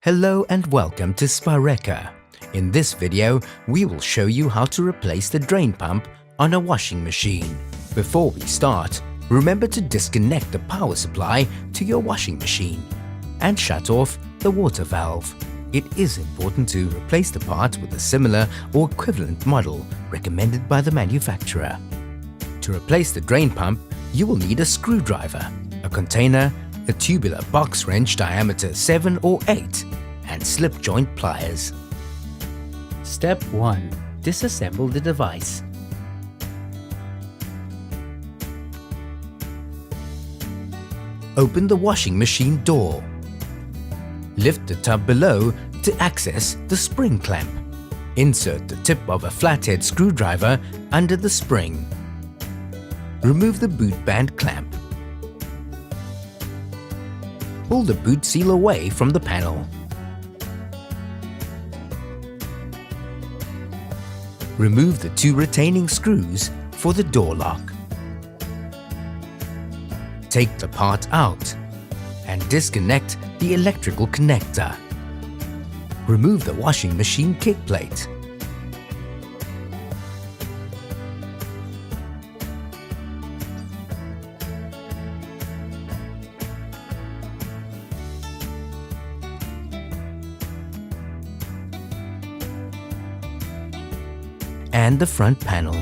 Hello and welcome to Spareka. In this video, we will show you how to replace the drain pump on a washing machine. Before we start, remember to disconnect the power supply to your washing machine and shut off the water valve. It is important to replace the part with a similar or equivalent model recommended by the manufacturer. To replace the drain pump, you will need a screwdriver, a container, a tubular box wrench diameter 7 or 8, and slip joint pliers. Step 1. Disassemble the device. Open the washing machine door. Lift the tub below to access the spring clamp. Insert the tip of a flathead screwdriver under the spring. Remove the boot band clamp. Pull the boot seal away from the panel. Remove the 2 retaining screws for the door lock. Take the part out and disconnect the electrical connector. Remove the washing machine kick plate. And the front panel.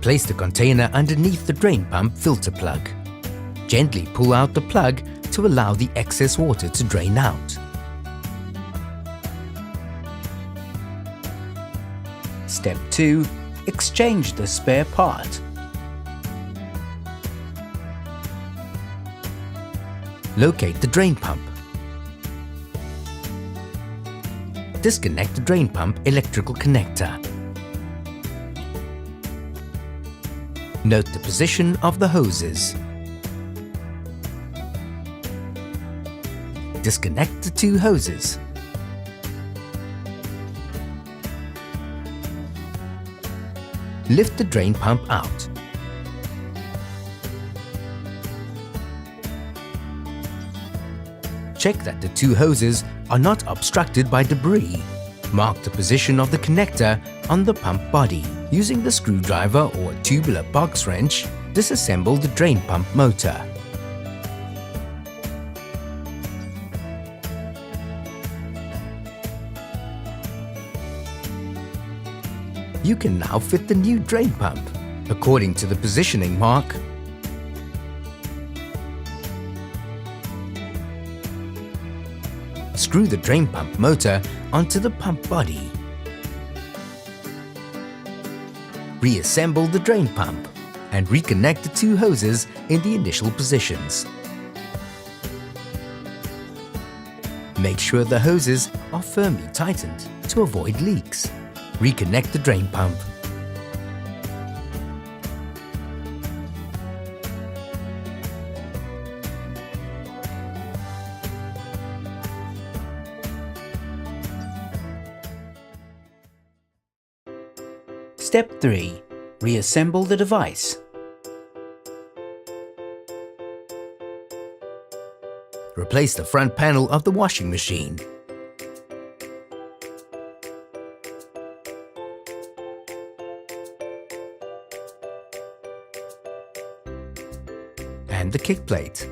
Place the container underneath the drain pump filter plug. Gently pull out the plug to allow the excess water to drain out. Step 2. Exchange the spare part. Locate the drain pump. Disconnect the drain pump electrical connector. Note the position of the hoses. Disconnect the 2 hoses. Lift the drain pump out. Check that the 2 hoses are not obstructed by debris. Mark the position of the connector on the pump body. Using the screwdriver or tubular box wrench, disassemble the drain pump motor. You can now fit the new drain pump according to the positioning mark. Screw the drain pump motor onto the pump body. Reassemble the drain pump and reconnect the 2 hoses in the initial positions. Make sure the hoses are firmly tightened to avoid leaks. Reconnect the drain pump. Step 3. Reassemble the device. Replace the front panel of the washing machine. And the kick plate.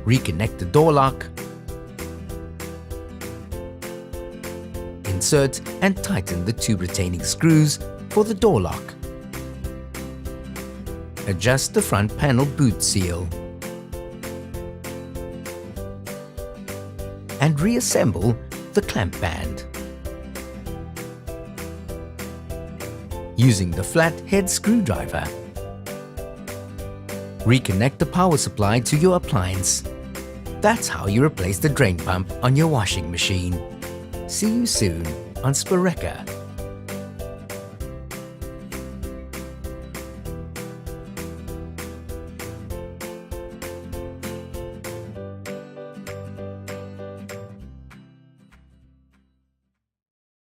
Reconnect the door lock. Insert and tighten the 2 retaining screws for the door lock. Adjust the front panel boot seal. And reassemble the clamp band. Using the flathead screwdriver. Reconnect the power supply to your appliance. That's how you replace the drain pump on your washing machine. See you soon on Spareka.